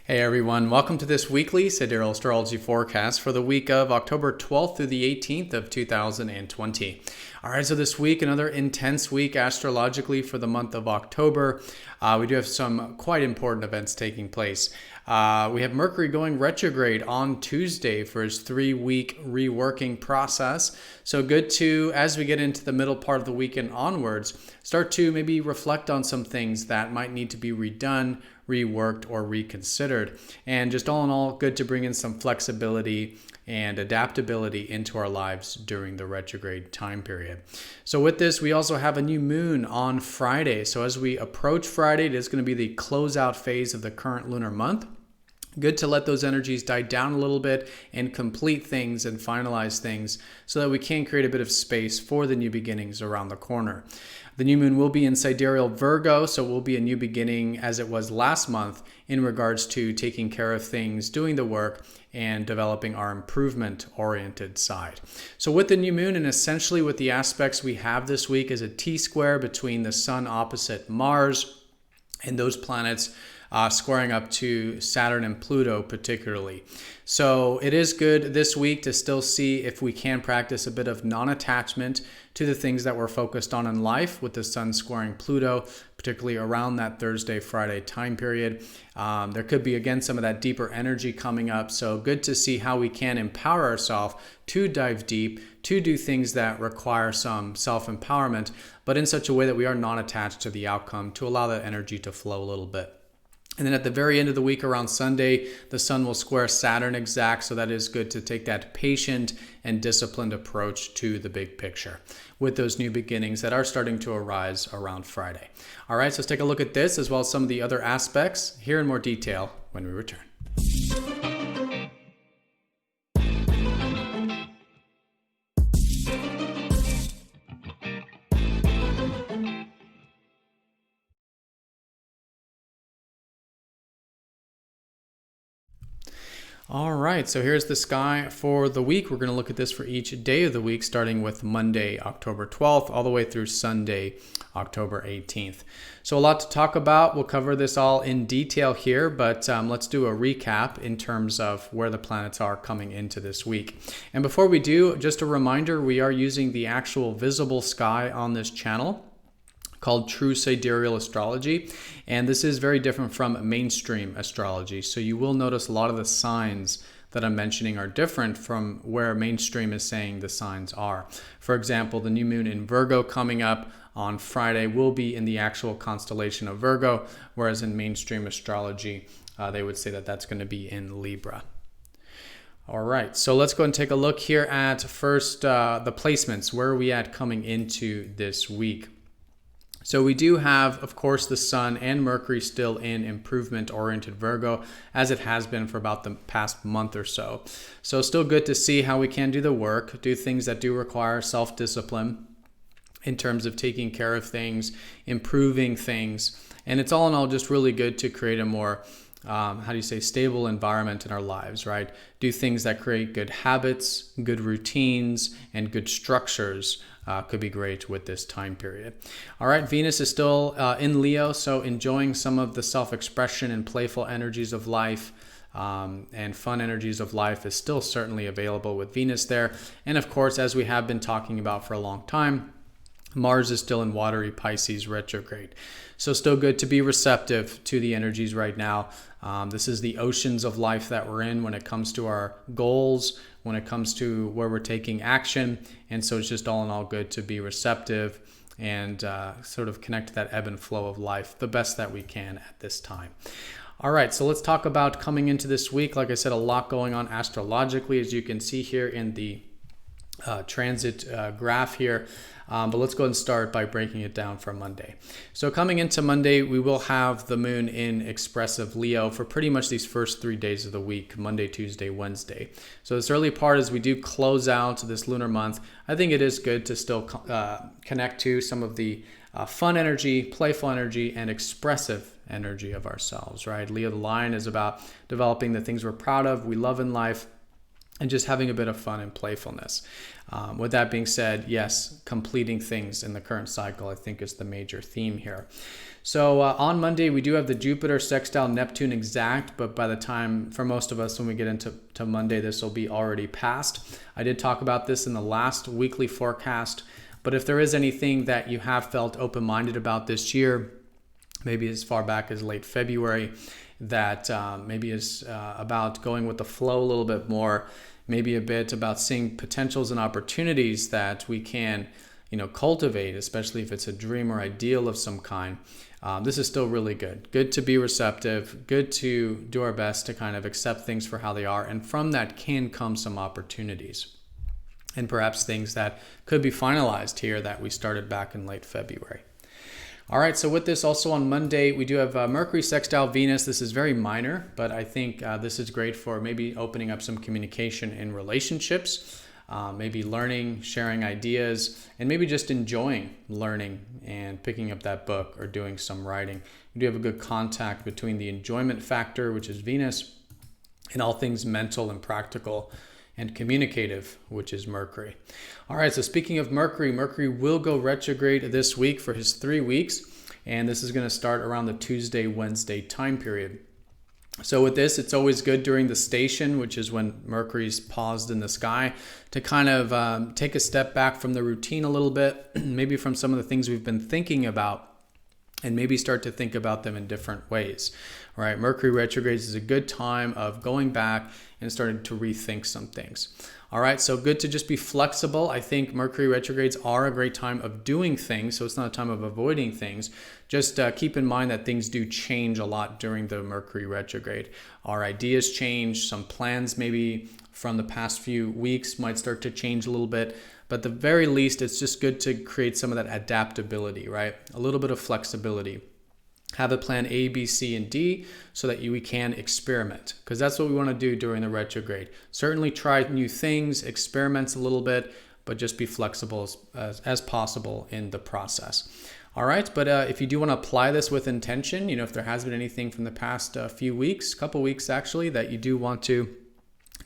Hey everyone, welcome to this weekly Sidereal Astrology forecast for the week of October 12th through the 18th of 2020. All right, so this week, another intense week astrologically for the month of October. We do have some quite important events taking place. We have Mercury going retrograde on Tuesday for his 3-week reworking process. So good to, as we get into the middle part of the week and onwards, start to maybe reflect on some things that might need to be redone, reworked, or reconsidered. And just all in all, good to bring in some flexibility and adaptability into our lives during the retrograde time period. So with this, we also have a new moon on Friday. So as we approach Friday, it is going to be the closeout phase of the current lunar month. Good to let those energies die down a little bit and complete things and finalize things so that we can create a bit of space for the new beginnings around the corner. The new moon will be in Sidereal Virgo, so it will be a new beginning as it was last month in regards to taking care of things, doing the work, and developing our improvement-oriented side. So with the new moon and essentially with the aspects we have this week is a T-square between the Sun opposite Mars and those planets squaring up to Saturn and Pluto particularly. So it is good this week to still see if we can practice a bit of non-attachment to the things that we're focused on in life with the Sun squaring Pluto, particularly around that Thursday, Friday time period. There could be, again, some of that deeper energy coming up. So good to see how we can empower ourselves to dive deep, to do things that require some self-empowerment, but in such a way that we are not attached to the outcome, to allow that energy to flow a little bit. And then at the very end of the week around Sunday, the Sun will square Saturn exact. So that is good to take that patient and disciplined approach to the big picture with those new beginnings that are starting to arise around Friday. All right, so let's take a look at this as well as some of the other aspects here in more detail when we return. All right, so here's the sky for the week. We're going to look at this for each day of the week, starting with Monday, October 12th, all the way through Sunday, October 18th. So a lot to talk about. We'll cover this all in detail here, but let's do a recap in terms of where the planets are coming into this week. And before we do, just a reminder, we are using the actual visible sky on this channel called True Sidereal Astrology, and this is very different from mainstream astrology. So you will notice a lot of the signs that I'm mentioning are different from where mainstream is saying the signs are. For example, the new moon in Virgo coming up on Friday will be in the actual constellation of Virgo, whereas in mainstream astrology, they would say that that's going to be in Libra. All right, so let's go and take a look here at first the placements. Where are we at coming into this week? So we do have, of course, the Sun and Mercury still in improvement-oriented Virgo, as it has been for about the past month or so. So still good to see how we can do the work, do things that do require self-discipline in terms of taking care of things, improving things. And it's all in all just really good to create a more stable environment in our lives, right? Do things that create good habits, good routines, and good structures could be great with this time period. All right, Venus is still in Leo, so enjoying some of the self-expression and playful energies of life and fun energies of life is still certainly available with Venus there. And of course, as we have been talking about for a long time, Mars is still in watery Pisces retrograde. So still good to be receptive to the energies right now. This is the oceans of life that we're in when it comes to our goals, when it comes to where we're taking action. And so it's just all in all good to be receptive and sort of connect to that ebb and flow of life the best that we can at this time. All right, so let's talk about coming into this week. Like I said, a lot going on astrologically, as you can see here in the transit graph here. But let's go and start by breaking it down for Monday. So coming into Monday, we will have the moon in expressive Leo for pretty much these first 3 days of the week, Monday, Tuesday, Wednesday. So this early part, as we do close out this lunar month, I think it is good to still connect to some of the fun energy, playful energy, and expressive energy of ourselves, right? Leo the Lion is about developing the things we're proud of, we love in life, and just having a bit of fun and playfulness. With that being said, yes, completing things in the current cycle, I think, is the major theme here. So on Monday, we do have the Jupiter sextile Neptune exact, but by the time, for most of us, when we get into Monday, this will be already past. I did talk about this in the last weekly forecast, but if there is anything that you have felt open-minded about this year, maybe as far back as late February, that maybe is about going with the flow a little bit more, maybe a bit about seeing potentials and opportunities that we can, cultivate, especially if it's a dream or ideal of some kind. This is still really good. Good to be receptive, good to do our best to kind of accept things for how they are. And from that can come some opportunities and perhaps things that could be finalized here that we started back in late February. All right, so with this also on Monday, we do have Mercury sextile Venus. This is very minor, but I think this is great for maybe opening up some communication in relationships, maybe learning, sharing ideas, and maybe just enjoying learning and picking up that book or doing some writing. We do have a good contact between the enjoyment factor, which is Venus, and all things mental and practical and communicative, which is Mercury. All right, so speaking of Mercury, Mercury will go retrograde this week for his 3 weeks, and this is going to start around the Tuesday, Wednesday time period. So with this, it's always good during the station, which is when Mercury's paused in the sky, to kind of take a step back from the routine a little bit, maybe from some of the things we've been thinking about, and maybe start to think about them in different ways. All right, Mercury retrogrades is a good time of going back and starting to rethink some things. All right, so good to just be flexible. I think Mercury retrogrades are a great time of doing things, so it's not a time of avoiding things. Just keep in mind that things do change a lot during the Mercury retrograde. Our ideas change, some plans maybe from the past few weeks might start to change a little bit, but at the very least, it's just good to create some of that adaptability, right? A little bit of flexibility. Have a plan A, B, C, and D so that we can experiment, because that's what we want to do during the retrograde. Certainly try new things, experiments a little bit, but just be flexible as possible in the process. All right, but if you do want to apply this with intention, if there has been anything from the past few weeks, couple weeks actually, that you do want to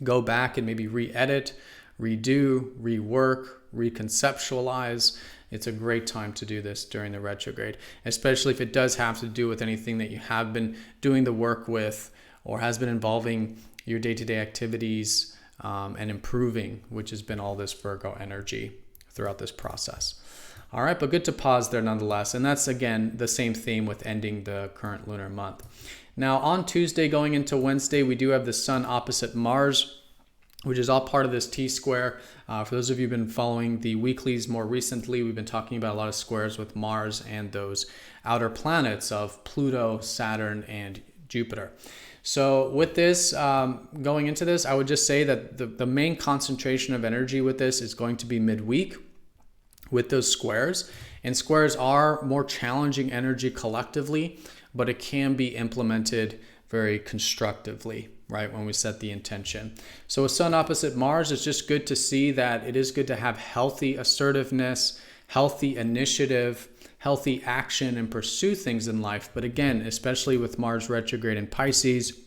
go back and maybe re-edit, redo, rework, reconceptualize, it's a great time to do this during the retrograde, especially if it does have to do with anything that you have been doing the work with or has been involving your day-to-day activities and improving, which has been all this Virgo energy throughout this process. All right, but good to pause there nonetheless. And that's, again, the same theme with ending the current lunar month. Now, on Tuesday going into Wednesday, we do have the Sun opposite Mars, which is all part of this T-square. For those of you who've been following the weeklies more recently, we've been talking about a lot of squares with Mars and those outer planets of Pluto, Saturn, and Jupiter. So with this, going into this, I would just say that the main concentration of energy with this is going to be midweek with those squares. And squares are more challenging energy collectively, but it can be implemented very constructively, right, when we set the intention. So a Sun opposite Mars, it's just good to see that it is good to have healthy assertiveness, healthy initiative, healthy action, and pursue things in life. But again, especially with Mars retrograde in Pisces,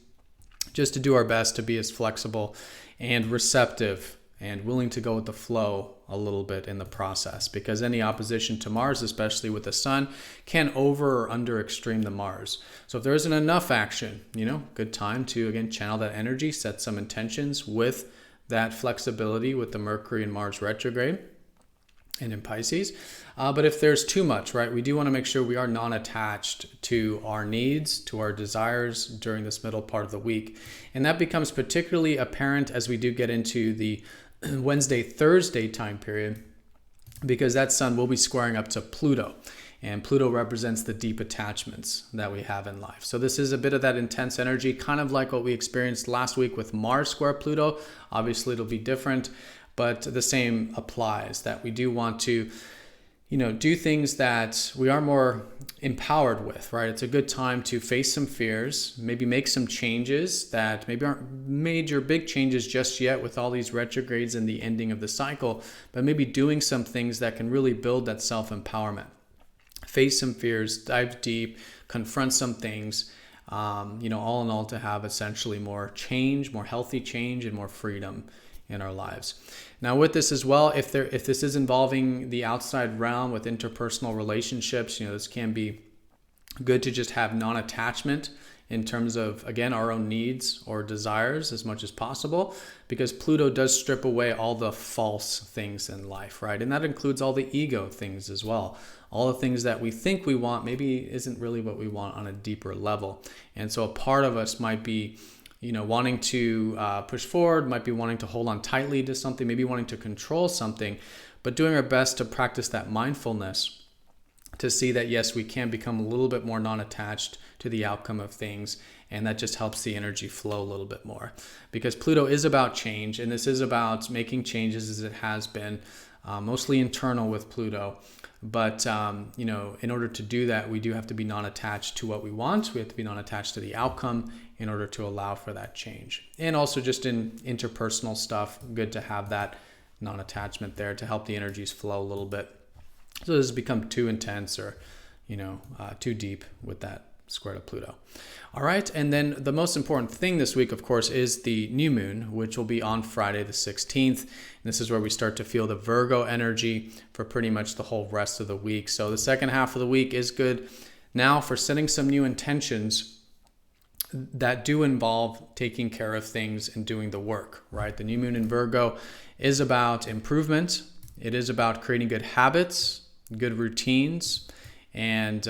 just to do our best to be as flexible and receptive and willing to go with the flow a little bit in the process, because any opposition to Mars, especially with the Sun, can over or under extreme the Mars. So if there isn't enough action, good time to, again, channel that energy, set some intentions with that flexibility with the Mercury and Mars retrograde and in Pisces. But if there's too much, right, we do want to make sure we are non-attached to our needs, to our desires during this middle part of the week. And that becomes particularly apparent as we do get into the Wednesday, Thursday time period, because that Sun will be squaring up to Pluto, and Pluto represents the deep attachments that we have in life. So this is a bit of that intense energy, kind of like what we experienced last week with Mars square Pluto. Obviously, it'll be different, but the same applies, that we do want to do things that we are more empowered with, right? It's a good time to face some fears, maybe make some changes that maybe aren't major big changes just yet with all these retrogrades and the ending of the cycle, but maybe doing some things that can really build that self-empowerment. Face some fears, dive deep, confront some things, all in all, to have essentially more change, more healthy change, and more freedom in our lives. Now with this as well, if this is involving the outside realm with interpersonal relationships, this can be good to just have non-attachment in terms of, again, our own needs or desires as much as possible, because Pluto does strip away all the false things in life, right? And that includes all the ego things as well. All the things that we think we want maybe isn't really what we want on a deeper level. And so a part of us might be wanting to push forward, might be wanting to hold on tightly to something, maybe wanting to control something, but doing our best to practice that mindfulness to see that, yes, we can become a little bit more non-attached to the outcome of things, and that just helps the energy flow a little bit more. Because Pluto is about change, and this is about making changes as it has been, mostly internal with Pluto. But, in order to do that, we do have to be non-attached to what we want. We have to be non-attached to the outcome in order to allow for that change. And also just in interpersonal stuff, good to have that non-attachment there to help the energies flow a little bit. So this has become too intense or, too deep with that square to Pluto. All right. And then the most important thing this week, of course, is the new moon, which will be on Friday the 16th. And this is where we start to feel the Virgo energy for pretty much the whole rest of the week. So the second half of the week is good now for setting some new intentions that do involve taking care of things and doing the work, right? The new moon in Virgo is about improvement. It is about creating good habits, good routines, and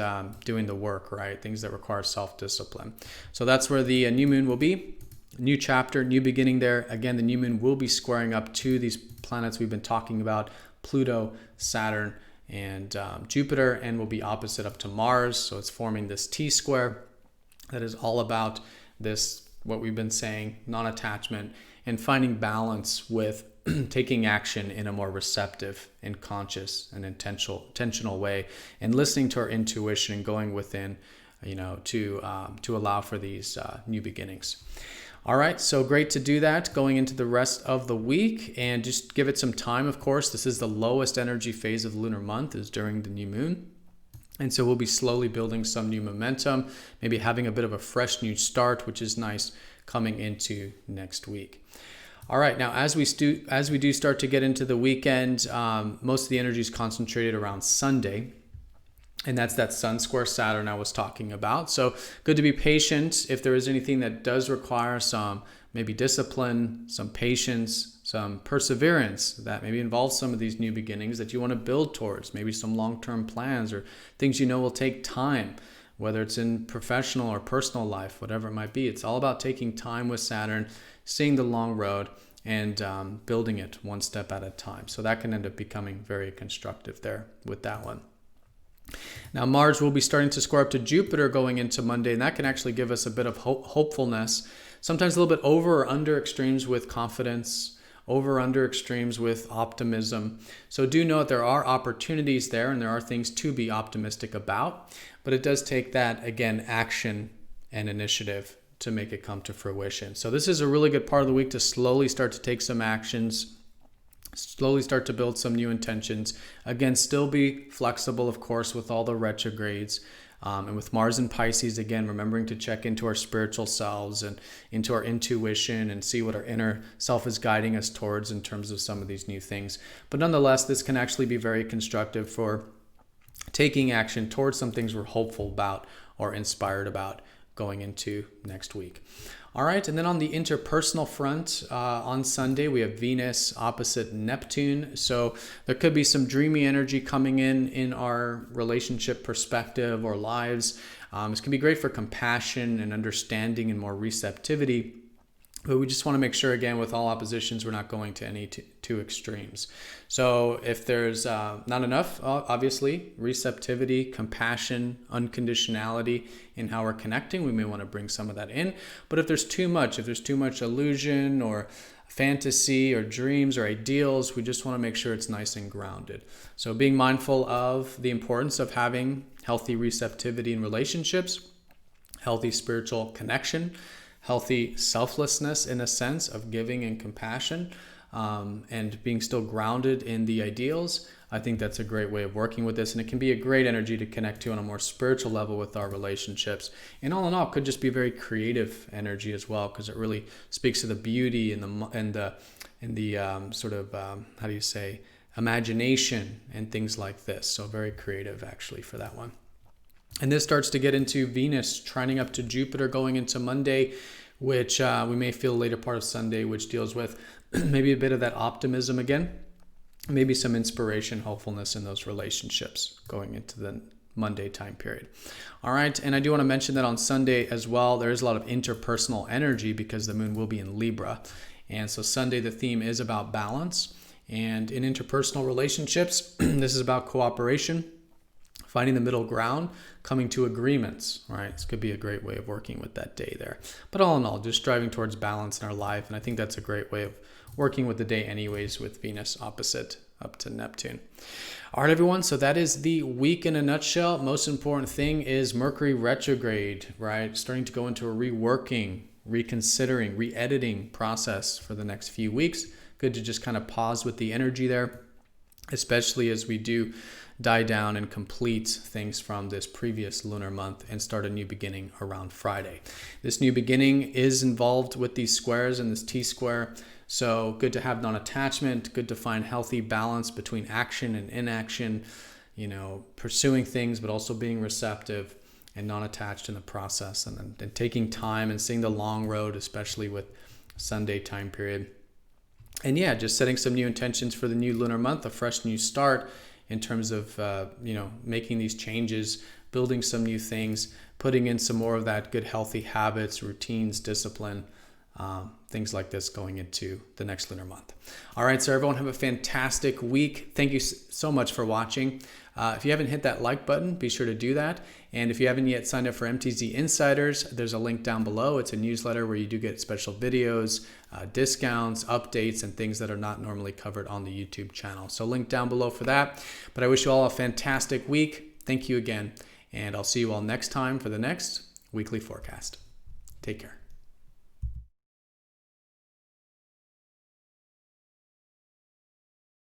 doing the work, right? Things that require self-discipline. So that's where the new moon will be. New chapter, new beginning there. Again, the new moon will be squaring up to these planets we've been talking about, Pluto, Saturn, and Jupiter, and will be opposite up to Mars. So it's forming this T-square that is all about this, what we've been saying, non-attachment, and finding balance with taking action in a more receptive and conscious and intentional way, and listening to our intuition and going within, to allow for these new beginnings. All right, so great to do that going into the rest of the week, and just give it some time. Of course, this is the lowest energy phase of the lunar month, is during the new moon. And so we'll be slowly building some new momentum, maybe having a bit of a fresh new start, which is nice coming into next week. All right, now as we do start to get into the weekend, most of the energy is concentrated around Sunday, and that's that Sun square Saturn I was talking about. So good to be patient if there is anything that does require some maybe discipline, some patience, some perseverance that maybe involves some of these new beginnings that you want to build towards, maybe some long-term plans or things will take time, whether it's in professional or personal life, whatever it might be. It's all about taking time with Saturn, seeing the long road, and building it one step at a time. So that can end up becoming very constructive there with that one. Now Mars will be starting to square up to Jupiter going into Monday, and that can actually give us a bit of hopefulness, sometimes a little bit over or under extremes with confidence, over or under extremes with optimism. So do note there are opportunities there, and there are things to be optimistic about, but it does take that, again, action and initiative to make it come to fruition. So this is a really good part of the week to slowly start to take some actions, slowly start to build some new intentions. Again, still be flexible, of course, with all the retrogrades. And with Mars in Pisces, again, remembering to check into our spiritual selves and into our intuition and see what our inner self is guiding us towards in terms of some of these new things. But nonetheless, this can actually be very constructive for taking action towards some things we're hopeful about or inspired about going into next week. All right, and then on the interpersonal front, on Sunday, we have Venus opposite Neptune. So there could be some dreamy energy coming in our relationship perspective or lives. This can be great for compassion and understanding and more receptivity. But we just want to make sure, again, with all oppositions, we're not going to any two extremes. So if there's not enough, obviously, receptivity, compassion, unconditionality in how we're connecting, we may want to bring some of that in. But if there's too much illusion or fantasy or dreams or ideals, we just want to make sure it's nice and grounded. So being mindful of the importance of having healthy receptivity in relationships, healthy spiritual connection, healthy selflessness in a sense of giving and compassion, and being still grounded in the ideals, I think that's a great way of working with this, and it can be a great energy to connect to on a more spiritual level with our relationships. And all in all, it could just be very creative energy as well, because it really speaks to the beauty and the sort of how do you say, imagination and things like this. So very creative actually for that one. And this starts to get into Venus trining up to Jupiter going into Monday, which we may feel later part of Sunday, which deals with maybe a bit of that optimism again, maybe some inspiration, hopefulness in those relationships going into the Monday time period. All right, and I do want to mention that on Sunday as well, there is a lot of interpersonal energy because the moon will be in Libra. And so Sunday, the theme is about balance. And in interpersonal relationships, this is about cooperation, finding the middle ground, coming to agreements, right? This could be a great way of working with that day there. But all in all, just striving towards balance in our life. And I think that's a great way of working with the day anyways, with Venus opposite up to Neptune. All right, everyone. So that is the week in a nutshell. Most important thing is Mercury retrograde, right? Starting to go into a reworking, reconsidering, re-editing process for the next few weeks. Good to just kind of pause with the energy there, especially as we do die down and complete things from this previous lunar month and start a new beginning around Friday. This new beginning is involved with these squares and this T-square. So good to have non-attachment, good to find healthy balance between action and inaction, pursuing things, but also being receptive and non-attached in the process, and then taking time and seeing the long road, especially with Sunday time period. And yeah, just setting some new intentions for the new lunar month, a fresh new start in terms of, making these changes, building some new things, putting in some more of that good, healthy habits, routines, discipline, things like this going into the next lunar month. All right, so everyone have a fantastic week. Thank you so much for watching. If you haven't hit that like button, be sure to do that. And if you haven't yet signed up for MTZ Insiders, there's a link down below. It's a newsletter where you do get special videos, discounts, updates, and things that are not normally covered on the YouTube channel. So link down below for that. But I wish you all a fantastic week. Thank you again. And I'll see you all next time for the next weekly forecast. Take care.